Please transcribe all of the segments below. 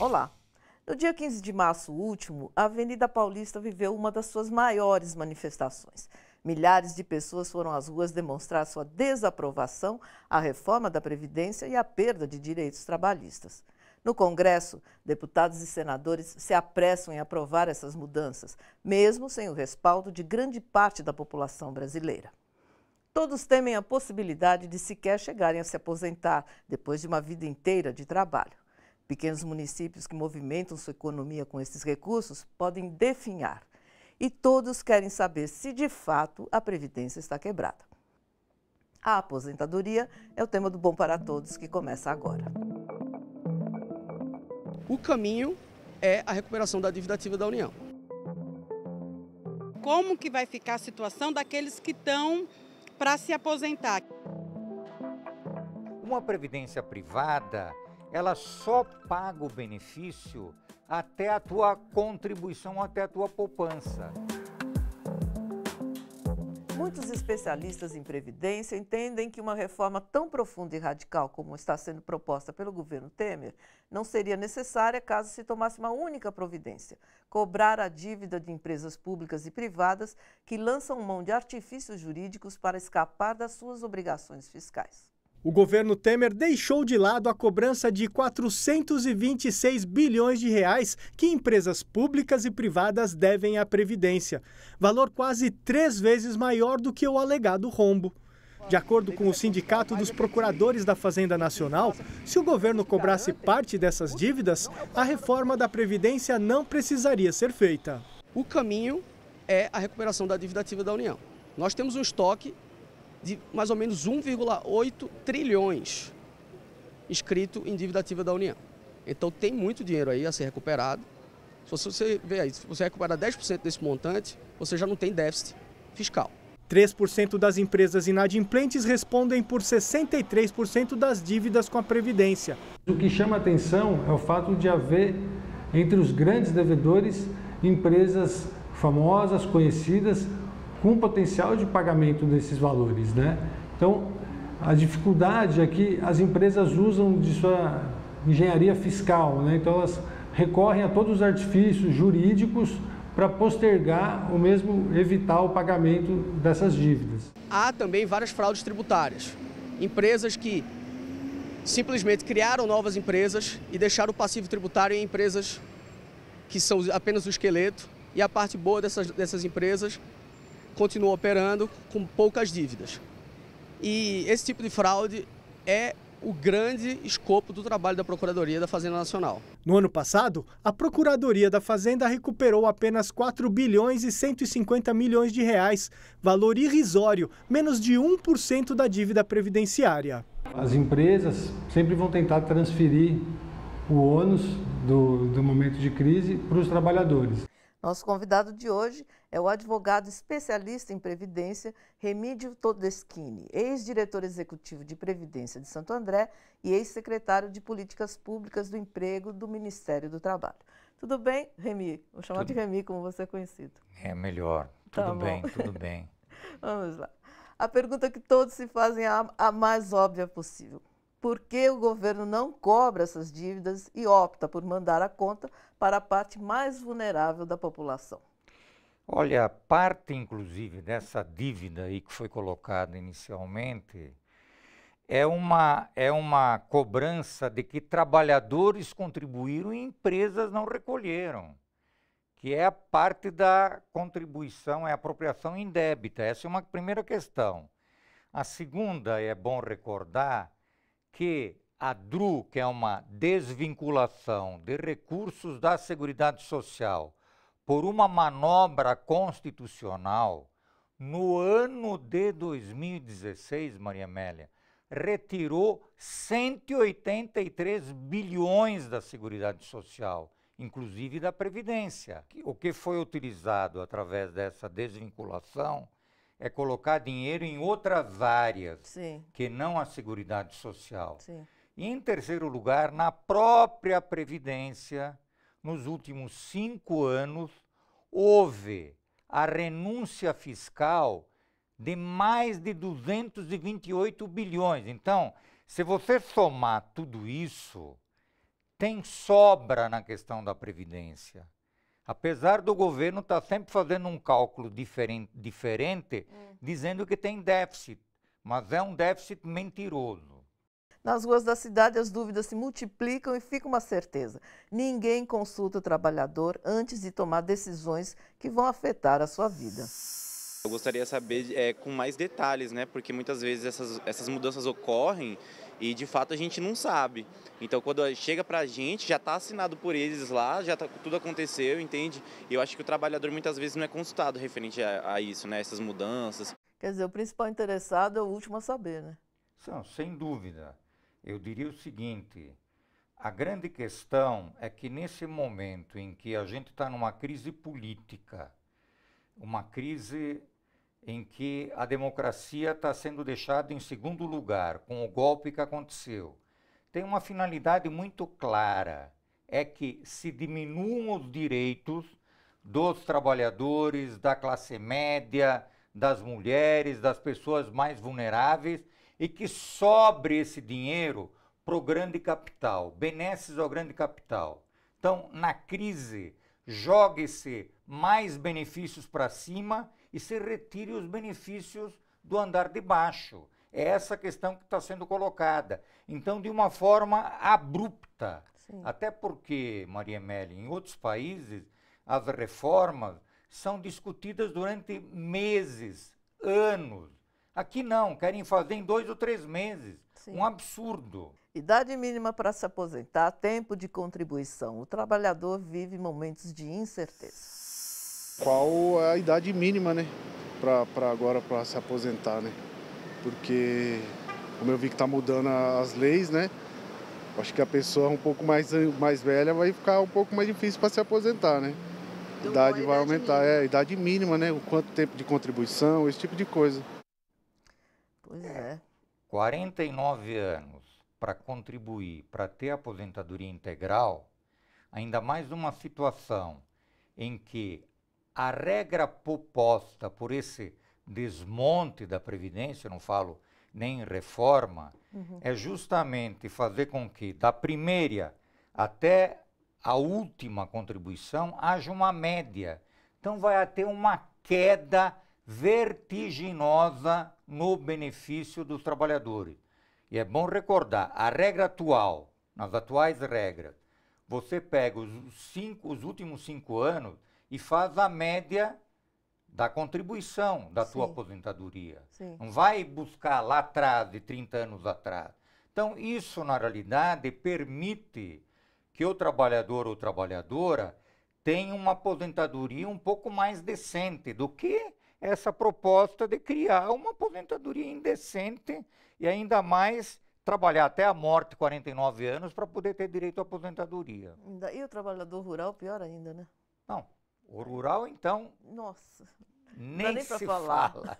Olá! No dia 15 de março último, a Avenida Paulista viveu uma das suas maiores manifestações. Milhares de pessoas foram às ruas demonstrar sua desaprovação à reforma da Previdência e à perda de direitos trabalhistas. No Congresso, deputados e senadores se apressam em aprovar essas mudanças, mesmo sem o respaldo de grande parte da população brasileira. Todos temem a possibilidade de sequer chegarem a se aposentar depois de uma vida inteira de trabalho. Pequenos municípios que movimentam sua economia com esses recursos podem definhar. E todos querem saber se, de fato, a Previdência está quebrada. A aposentadoria é o tema do Bom para Todos, que começa agora. O caminho é a recuperação da dívida ativa da União. Como que vai ficar a situação daqueles que estão para se aposentar? Uma previdência privada, ela só paga o benefício até a tua contribuição, até a tua poupança. Muitos especialistas em previdência entendem que uma reforma tão profunda e radical como está sendo proposta pelo governo Temer não seria necessária caso se tomasse uma única providência: cobrar a dívida de empresas públicas e privadas que lançam mão de artifícios jurídicos para escapar das suas obrigações fiscais. O governo Temer deixou de lado a cobrança de 426 bilhões de reais que empresas públicas e privadas devem à Previdência, valor quase 3 vezes maior do que o alegado rombo. De acordo com o Sindicato dos Procuradores da Fazenda Nacional, se o governo cobrasse parte dessas dívidas, a reforma da Previdência não precisaria ser feita. O caminho é a recuperação da dívida ativa da União. Nós temos um estoque de mais ou menos 1,8 trilhões inscrito em dívida ativa da União. Então tem muito dinheiro aí a ser recuperado. Se você ver aí, se você recuperar 10% desse montante, você já não tem déficit fiscal. 3% das empresas inadimplentes respondem por 63% das dívidas com a Previdência. O que chama atenção é o fato de haver, entre os grandes devedores, empresas famosas, conhecidas, com potencial de pagamento desses valores, né? Então, a dificuldade é que as empresas usam de sua engenharia fiscal, né? Então, elas recorrem a todos os artifícios jurídicos para postergar ou mesmo evitar o pagamento dessas dívidas. Há também várias fraudes tributárias. Empresas que simplesmente criaram novas empresas e deixaram o passivo tributário em empresas que são apenas o esqueleto, e a parte boa dessas empresas continua operando com poucas dívidas. E esse tipo de fraude é o grande escopo do trabalho da Procuradoria da Fazenda Nacional. No ano passado, a Procuradoria da Fazenda recuperou apenas 4 bilhões e 150 milhões de reais, valor irrisório, menos de 1% da dívida previdenciária. As empresas sempre vão tentar transferir o ônus do momento de crise para os trabalhadores. Nosso convidado de hoje é o advogado especialista em Previdência, Remídio Todeschini, ex-diretor executivo de Previdência de Santo André e ex-secretário de Políticas Públicas do Emprego do Ministério do Trabalho. Tudo bem, Remi? Vou chamar de Remi, como você é conhecido. É melhor. Tudo bem, tudo bem. Vamos lá. A pergunta que todos se fazem é a mais óbvia possível. Por que o governo não cobra essas dívidas e opta por mandar a conta para a parte mais vulnerável da população? Olha, parte inclusive dessa dívida aí que foi colocada inicialmente é uma cobrança de que trabalhadores contribuíram e empresas não recolheram, que é a parte da contribuição, é a apropriação indébita. Essa é uma primeira questão. A segunda, é bom recordar que a DRU, que é uma desvinculação de recursos da Seguridade Social, por uma manobra constitucional, no ano de 2016, Maria Amélia, retirou 183 bilhões da Seguridade Social, inclusive da Previdência. O que foi utilizado através dessa desvinculação é colocar dinheiro em outras áreas, Sim. que não a Seguridade Social. Sim. E, em terceiro lugar, na própria Previdência, nos últimos 5 anos, houve a renúncia fiscal de mais de 228 bilhões. Então, se você somar tudo isso, tem sobra na questão da Previdência. Apesar do governo estar sempre fazendo um cálculo diferente dizendo que tem déficit, mas é um déficit mentiroso. Nas ruas da cidade, as dúvidas se multiplicam e fica uma certeza: ninguém consulta o trabalhador antes de tomar decisões que vão afetar a sua vida. Eu gostaria de saber com mais detalhes, né? Porque muitas vezes essas mudanças ocorrem e de fato a gente não sabe. Então quando chega pra gente, já está assinado por eles lá, tudo aconteceu, entende? E eu acho que o trabalhador muitas vezes não é consultado referente a isso, né? Essas mudanças. Quer dizer, o principal interessado é o último a saber, né? Não, sem dúvida. Eu diria o seguinte, a grande questão é que nesse momento em que a gente está numa crise política, uma crise em que a democracia está sendo deixada em segundo lugar, com o golpe que aconteceu, tem uma finalidade muito clara, é que se diminuam os direitos dos trabalhadores, da classe média, das mulheres, das pessoas mais vulneráveis, e que sobre esse dinheiro para o grande capital, benesses ao grande capital. Então, na crise, jogue-se mais benefícios para cima e se retire os benefícios do andar de baixo. É essa questão que está sendo colocada. Então, de uma forma abrupta. Sim. Até porque, Maria Amélia, em outros países, as reformas são discutidas durante meses, anos. Aqui não, querem fazer em 2 ou 3 meses. Sim. Um absurdo. Idade mínima para se aposentar, tempo de contribuição. O trabalhador vive momentos de incerteza. Qual é a idade mínima, né, para se aposentar, né? Porque, como eu vi que está mudando as leis, né, acho que a pessoa um pouco mais velha vai ficar um pouco mais difícil para se aposentar, né? A idade vai aumentar, a idade mínima, né? O quanto tempo de contribuição, esse tipo de coisa. Pois é. 49 anos para contribuir, para ter aposentadoria integral, ainda mais numa situação em que a regra proposta por esse desmonte da Previdência, eu não falo nem em reforma, é justamente fazer com que da primeira até a última contribuição haja uma média. Então vai ter uma queda vertiginosa no benefício dos trabalhadores. E é bom recordar, a regra atual, nas atuais regras, você pega os últimos 5 anos e faz a média da contribuição da tua aposentadoria. Sim. Não vai buscar lá atrás, de 30 anos atrás. Então, isso, na realidade, permite que o trabalhador ou trabalhadora tenha uma aposentadoria um pouco mais decente do que essa proposta de criar uma aposentadoria indecente e ainda mais trabalhar até a morte, 49 anos, para poder ter direito à aposentadoria. E o trabalhador rural, pior ainda, né? Não, o rural, então, nossa, nem se fala.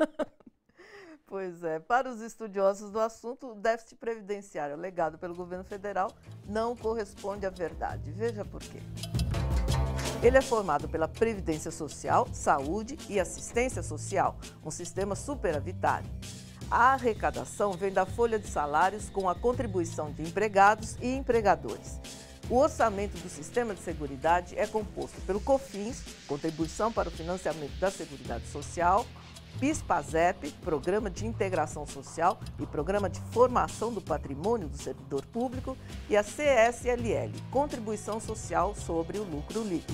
Pois é, para os estudiosos do assunto, o déficit previdenciário alegado pelo governo federal não corresponde à verdade. Veja por quê. Ele é formado pela Previdência Social, Saúde e Assistência Social, um sistema superavitário. A arrecadação vem da folha de salários com a contribuição de empregados e empregadores. O orçamento do Sistema de Seguridade é composto pelo COFINS, Contribuição para o Financiamento da Seguridade Social, PIS/PASEP, Programa de Integração Social e Programa de Formação do Patrimônio do Servidor Público, e a CSLL, Contribuição Social sobre o Lucro Líquido.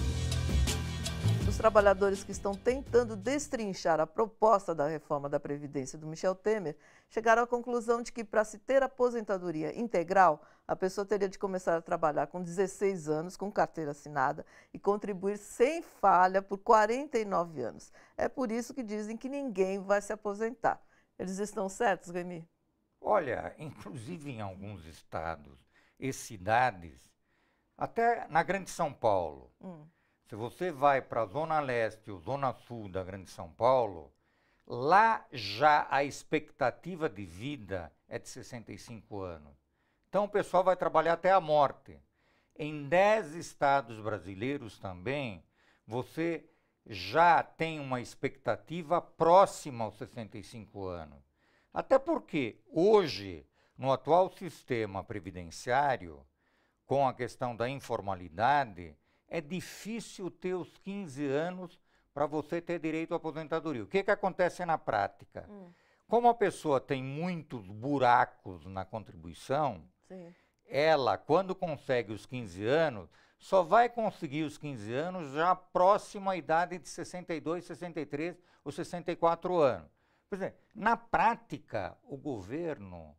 Os trabalhadores que estão tentando destrinchar a proposta da reforma da Previdência do Michel Temer chegaram à conclusão de que, para se ter aposentadoria integral, a pessoa teria de começar a trabalhar com 16 anos, com carteira assinada, e contribuir sem falha por 49 anos. É por isso que dizem que ninguém vai se aposentar. Eles estão certos, Remy? Olha, inclusive em alguns estados e cidades, até na Grande São Paulo, se você vai para a Zona Leste ou Zona Sul da Grande São Paulo, lá já a expectativa de vida é de 65 anos. Então o pessoal vai trabalhar até a morte. Em 10 estados brasileiros também, você já tem uma expectativa próxima aos 65 anos. Até porque hoje, no atual sistema previdenciário, com a questão da informalidade, é difícil ter os 15 anos para você ter direito à aposentadoria. O que acontece na prática? Como a pessoa tem muitos buracos na contribuição, Sim. ela, quando consegue os 15 anos, só vai conseguir os 15 anos já próximo à idade de 62, 63 ou 64 anos. Por exemplo, na prática, o governo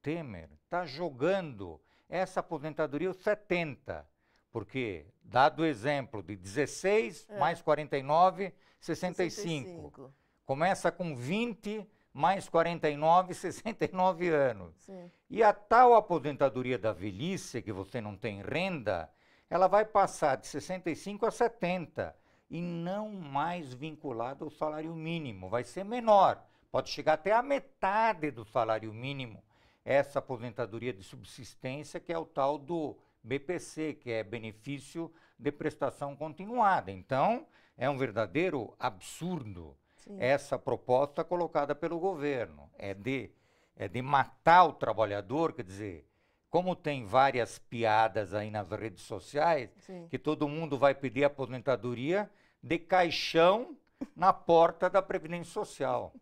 Temer está jogando essa aposentadoria aos 70, porque, dado o exemplo de 16 mais 49, 65. Começa com 20 mais 49, 69 anos. Sim. E a tal aposentadoria da velhice, que você não tem renda, ela vai passar de 65 a 70 e não mais vinculada ao salário mínimo, vai ser menor, pode chegar até a metade do salário mínimo, essa aposentadoria de subsistência, que é o tal do BPC, que é benefício de prestação continuada. Então, é um verdadeiro absurdo. Sim. Essa proposta colocada pelo governo. É de matar o trabalhador, quer dizer, como tem várias piadas aí nas redes sociais, sim, que todo mundo vai pedir aposentadoria de caixão na porta da Previdência Social.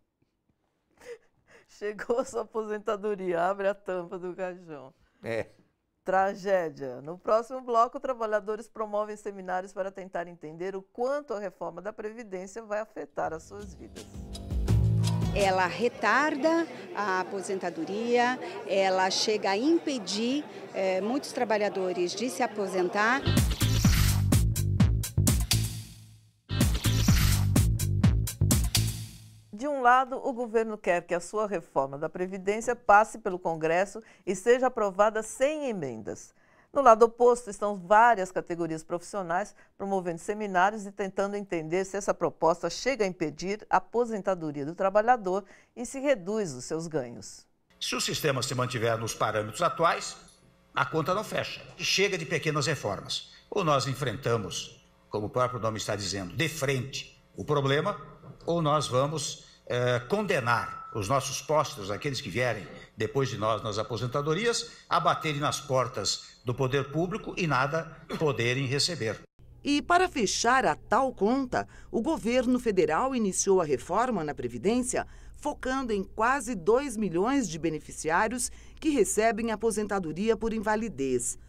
Chegou a sua aposentadoria, abre a tampa do caixão. É. Tragédia. No próximo bloco, trabalhadores promovem seminários para tentar entender o quanto a reforma da Previdência vai afetar as suas vidas. Ela retarda a aposentadoria, ela chega a impedir muitos trabalhadores de se aposentar. De um lado, o governo quer que a sua reforma da Previdência passe pelo Congresso e seja aprovada sem emendas. No lado oposto, estão várias categorias profissionais promovendo seminários e tentando entender se essa proposta chega a impedir a aposentadoria do trabalhador e se reduz os seus ganhos. Se o sistema se mantiver nos parâmetros atuais, a conta não fecha. Chega de pequenas reformas. Ou nós enfrentamos, como o próprio nome está dizendo, de frente o problema, ou nós vamos condenar os nossos postos, aqueles que vierem depois de nós nas aposentadorias, a baterem nas portas do poder público e nada poderem receber. E para fechar a tal conta, o governo federal iniciou a reforma na Previdência, focando em quase 2 milhões de beneficiários que recebem aposentadoria por invalidez.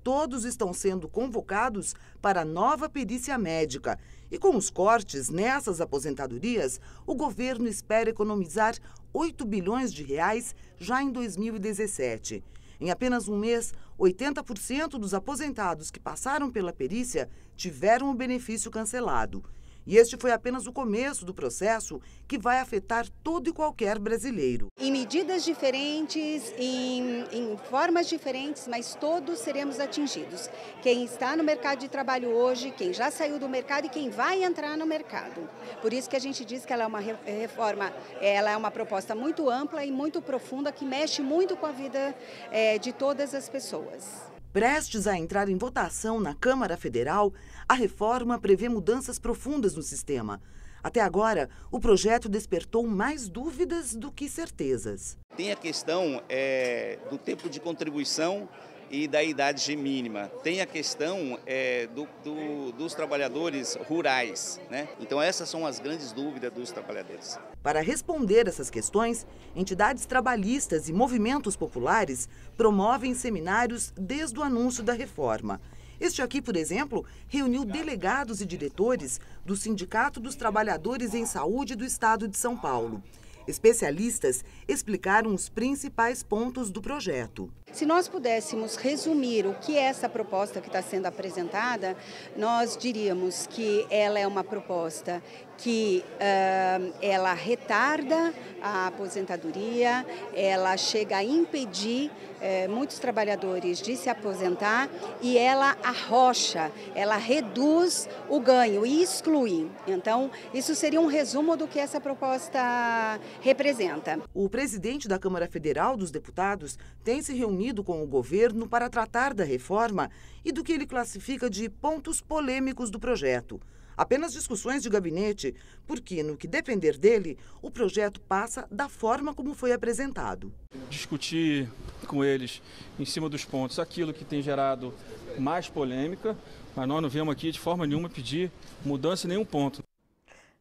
Todos estão sendo convocados para a nova perícia médica. E com os cortes nessas aposentadorias, o governo espera economizar 8 bilhões de reais já em 2017. Em apenas um mês, 80% dos aposentados que passaram pela perícia tiveram o benefício cancelado. E este foi apenas o começo do processo que vai afetar todo e qualquer brasileiro. Em medidas diferentes, em formas diferentes, mas todos seremos atingidos. Quem está no mercado de trabalho hoje, quem já saiu do mercado e quem vai entrar no mercado. Por isso que a gente diz que ela é uma reforma, ela é uma proposta muito ampla e muito profunda, que mexe muito com a vida de todas as pessoas. Prestes a entrar em votação na Câmara Federal, a reforma prevê mudanças profundas no sistema. Até agora, o projeto despertou mais dúvidas do que certezas. Tem a questão do tempo de contribuição e da idade mínima. Tem a questão dos trabalhadores rurais, né? Então essas são as grandes dúvidas dos trabalhadores. Para responder essas questões, entidades trabalhistas e movimentos populares promovem seminários desde o anúncio da reforma. Este aqui, por exemplo, reuniu delegados e diretores do Sindicato dos Trabalhadores em Saúde do Estado de São Paulo. Especialistas explicaram os principais pontos do projeto. Se nós pudéssemos resumir o que é essa proposta que está sendo apresentada, nós diríamos que ela é uma proposta que ela retarda a aposentadoria, ela chega a impedir muitos trabalhadores de se aposentar e ela arrocha, ela reduz o ganho e exclui. Então, isso seria um resumo do que essa proposta representa. O presidente da Câmara Federal dos Deputados tem se reunido com o governo para tratar da reforma e do que ele classifica de pontos polêmicos do projeto. Apenas discussões de gabinete, porque, no que depender dele, o projeto passa da forma como foi apresentado. Discutir com eles, em cima dos pontos, aquilo que tem gerado mais polêmica, mas nós não viemos aqui de forma nenhuma pedir mudança em nenhum ponto.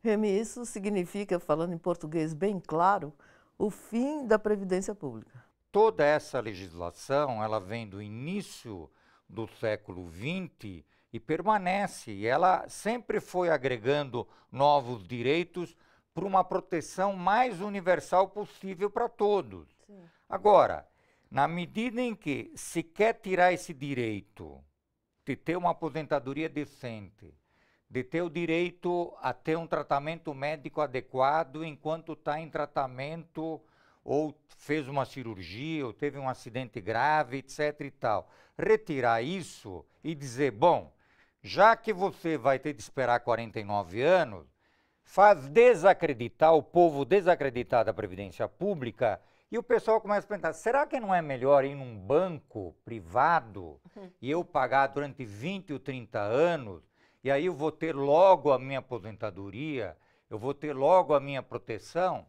Remy, isso significa, falando em português bem claro, o fim da Previdência Pública. Toda essa legislação, ela vem do início do século XX e permanece. E ela sempre foi agregando novos direitos para uma proteção mais universal possível para todos. Sim. Agora, na medida em que se quer tirar esse direito de ter uma aposentadoria decente, de ter o direito a ter um tratamento médico adequado enquanto está em tratamento, ou fez uma cirurgia, ou teve um acidente grave, etc. e tal. Retirar isso e dizer, bom, já que você vai ter de esperar 49 anos, faz desacreditar, o povo desacreditar da Previdência Pública, e o pessoal começa a pensar, será que não é melhor ir num banco privado e eu pagar durante 20 ou 30 anos, e aí eu vou ter logo a minha aposentadoria, eu vou ter logo a minha proteção?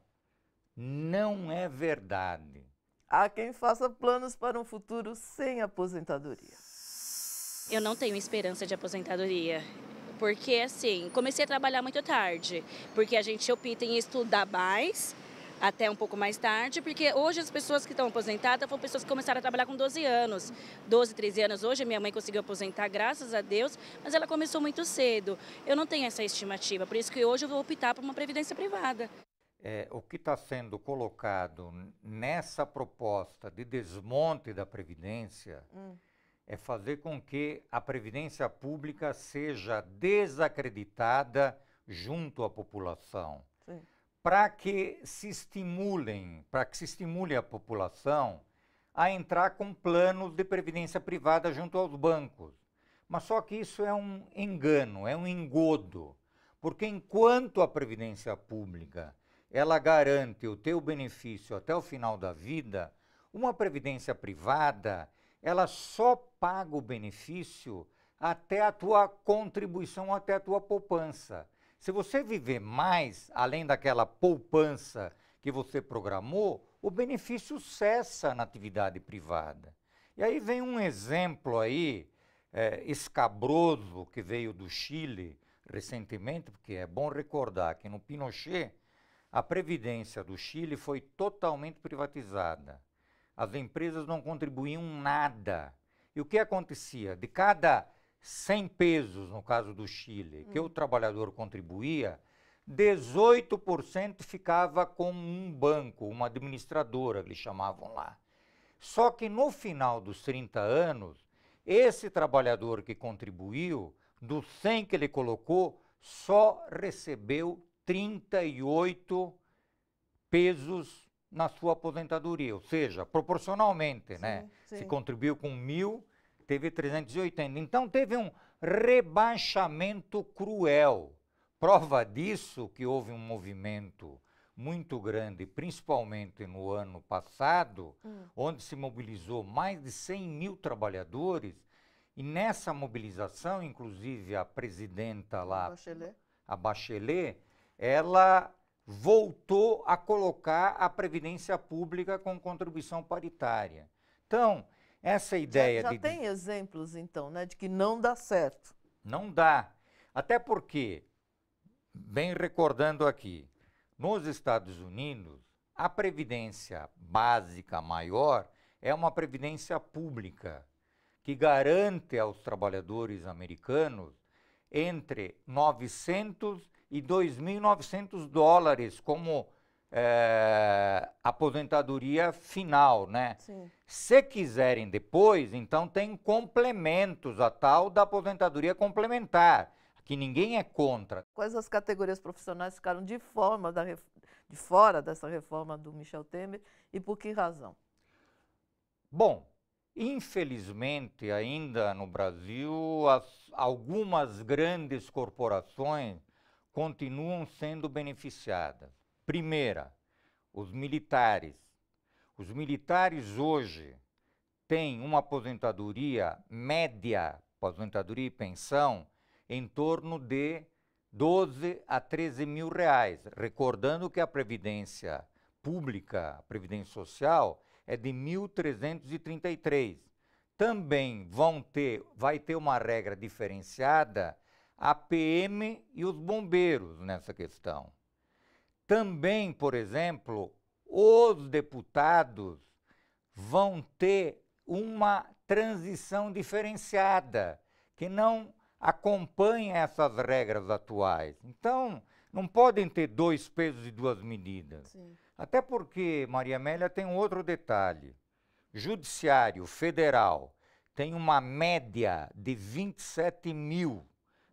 Não é verdade. Há quem faça planos para um futuro sem aposentadoria. Eu não tenho esperança de aposentadoria, porque assim, comecei a trabalhar muito tarde, porque a gente opta em estudar mais, até um pouco mais tarde, porque hoje as pessoas que estão aposentadas foram pessoas que começaram a trabalhar com 12 anos, 12, 13 anos. Hoje minha mãe conseguiu aposentar, graças a Deus, mas ela começou muito cedo. Eu não tenho essa estimativa, por isso que hoje eu vou optar por uma previdência privada. O que está sendo colocado nessa proposta de desmonte da Previdência é fazer com que a Previdência Pública seja desacreditada junto à população. Para que se estimule a população a entrar com planos de previdência privada junto aos bancos. Mas só que isso é um engano, é um engodo, porque enquanto a Previdência Pública ela garante o teu benefício até o final da vida, uma previdência privada, ela só paga o benefício até a tua contribuição, até a tua poupança. Se você viver mais, além daquela poupança que você programou, o benefício cessa na atividade privada. E aí vem um exemplo aí, escabroso, que veio do Chile recentemente, porque é bom recordar que no Pinochet, a Previdência do Chile foi totalmente privatizada. As empresas não contribuíam nada. E o que acontecia? De cada 100 pesos, no caso do Chile, que o trabalhador contribuía, 18% ficava com um banco, uma administradora, que eles chamavam lá. Só que no final dos 30 anos, esse trabalhador que contribuiu, dos 100 que ele colocou, só recebeu 38 pesos na sua aposentadoria, ou seja, proporcionalmente, sim, né? Sim. Se contribuiu com 1.000, teve 380. Então teve um rebaixamento cruel. Prova disso que houve um movimento muito grande, principalmente no ano passado, onde se mobilizou mais de 100 mil trabalhadores, e nessa mobilização, inclusive a presidenta lá, a Bachelet, ela voltou a colocar a Previdência Pública com contribuição paritária. Então, essa ideia já tem exemplos, então, né, de que não dá certo. Não dá. Até porque, bem recordando aqui, nos Estados Unidos, a previdência básica maior é uma previdência pública, que garante aos trabalhadores americanos entre 900 e 2.900 dólares como aposentadoria final, né? Sim. Se quiserem depois, então tem complementos, a tal da aposentadoria complementar, que ninguém é contra. Quais as categorias profissionais ficaram de fora dessa reforma do Michel Temer e por que razão? Bom, infelizmente ainda no Brasil, algumas grandes corporações continuam sendo beneficiadas. Primeira, os militares. Os militares hoje têm uma aposentadoria média, aposentadoria e pensão, em torno de 12 a 13 mil reais. Recordando que a Previdência Pública, a Previdência Social, é de 1.333. Também vai ter uma regra diferenciada a PM e os bombeiros nessa questão. Também, por exemplo, os deputados vão ter uma transição diferenciada, que não acompanha essas regras atuais. Então, não podem ter dois pesos e duas medidas. Sim. Até porque, Maria Amélia, tem um outro detalhe. Judiciário Federal tem uma média de 27 mil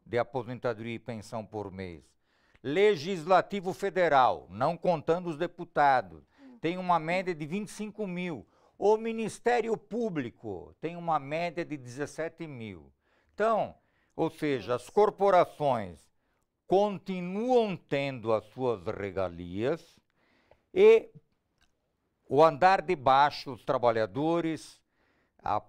de aposentadoria e pensão por mês. Legislativo Federal, não contando os deputados, tem uma média de 25 mil. O Ministério Público tem uma média de 17 mil. Então, ou seja, as corporações continuam tendo as suas regalias e o andar de baixo, os trabalhadores, a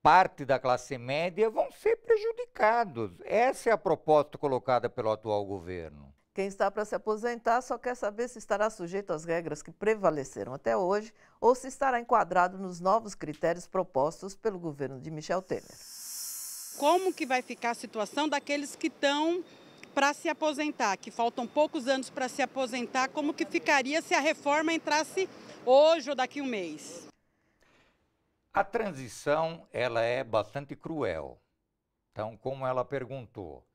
parte da classe média vão ser prejudicados. Essa é a proposta colocada pelo atual governo. Quem está para se aposentar só quer saber se estará sujeito às regras que prevaleceram até hoje ou se estará enquadrado nos novos critérios propostos pelo governo de Michel Temer. Como que vai ficar a situação daqueles que estão para se aposentar, que faltam poucos anos para se aposentar, como que ficaria se a reforma entrasse hoje ou daqui a um mês? A transição, ela é bastante cruel. Então, como ela perguntou,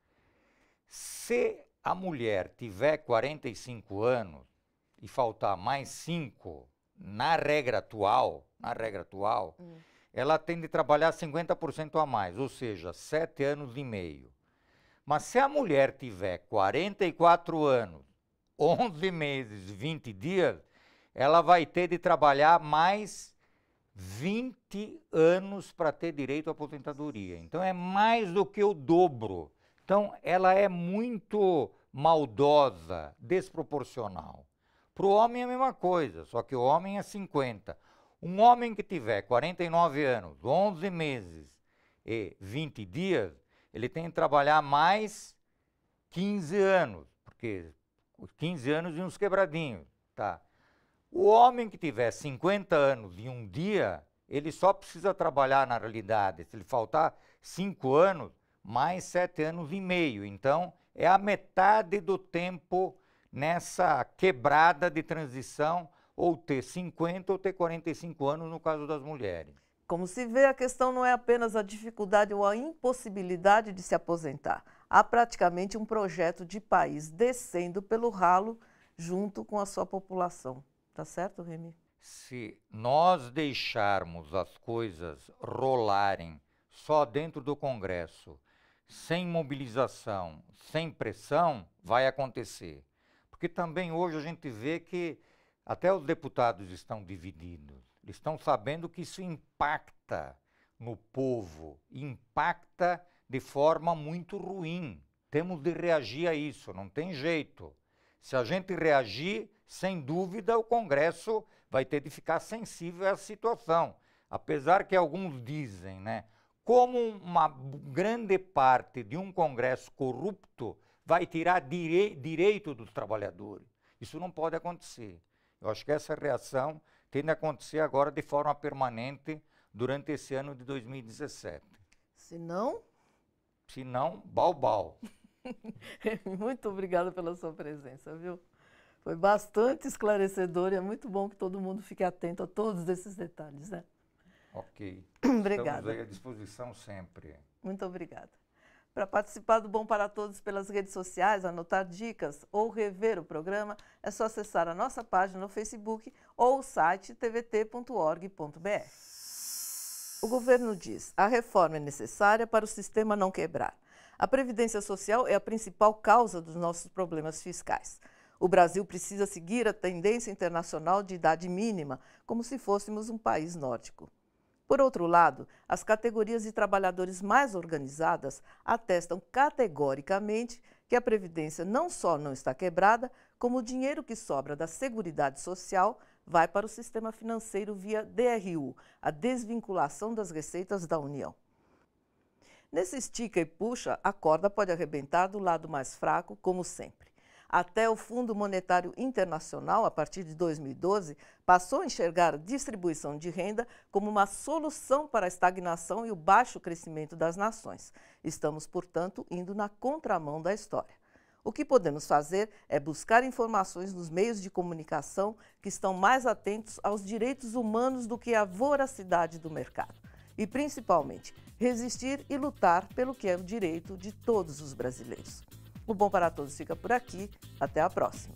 se a mulher tiver 45 anos e faltar mais 5 na regra atual, ela tem de trabalhar 50% a mais, ou seja, 7 anos e meio. Mas se a mulher tiver 44 anos, 11 meses, 20 dias, ela vai ter de trabalhar mais 20 anos para ter direito à aposentadoria. Então é mais do que o dobro. Então ela é muito maldosa, desproporcional. Para o homem é a mesma coisa, só que o homem é 50. Um homem que tiver 49 anos, 11 meses e 20 dias, ele tem que trabalhar mais 15 anos, porque 15 anos e uns quebradinhos, tá? O homem que tiver 50 anos e um dia, ele só precisa trabalhar na realidade, se ele faltar 5 anos, mais 7 anos e meio. Então, é a metade do tempo nessa quebrada de transição, ou ter 50 ou ter 45 anos no caso das mulheres. Como se vê, a questão não é apenas a dificuldade ou a impossibilidade de se aposentar. Há praticamente um projeto de país descendo pelo ralo junto com a sua população. Tá certo, Remy? Se nós deixarmos as coisas rolarem só dentro do Congresso, sem mobilização, sem pressão, vai acontecer. Porque também hoje a gente vê que até os deputados estão divididos. Eles estão sabendo que isso impacta no povo, impacta de forma muito ruim. Temos de reagir a isso, não tem jeito. Se a gente reagir, sem dúvida, o Congresso vai ter de ficar sensível a essa situação. Apesar que alguns dizem, né, como uma grande parte de um Congresso corrupto vai tirar direito dos trabalhadores. Isso não pode acontecer. Eu acho que essa reação tem de acontecer agora de forma permanente durante esse ano de 2017. Se não, bau. Muito obrigada pela sua presença, viu? Foi bastante esclarecedor e é muito bom que todo mundo fique atento a todos esses detalhes, né? Ok. Obrigada. Estamos aí à disposição sempre. Muito obrigada. Para participar do Bom para Todos pelas redes sociais, anotar dicas ou rever o programa, é só acessar a nossa página no Facebook ou o site tvt.org.br. O governo diz: a reforma é necessária para o sistema não quebrar. A Previdência Social é a principal causa dos nossos problemas fiscais. O Brasil precisa seguir a tendência internacional de idade mínima, como se fôssemos um país nórdico. Por outro lado, as categorias de trabalhadores mais organizadas atestam categoricamente que a Previdência não só não está quebrada, como o dinheiro que sobra da Seguridade Social vai para o sistema financeiro via DRU, a desvinculação das receitas da União. Nesse estica e puxa, a corda pode arrebentar do lado mais fraco, como sempre. Até o Fundo Monetário Internacional, a partir de 2012, passou a enxergar a distribuição de renda como uma solução para a estagnação e o baixo crescimento das nações. Estamos, portanto, indo na contramão da história. O que podemos fazer é buscar informações nos meios de comunicação que estão mais atentos aos direitos humanos do que à voracidade do mercado. E, principalmente, resistir e lutar pelo que é o direito de todos os brasileiros. O Bom para Todos fica por aqui. Até a próxima.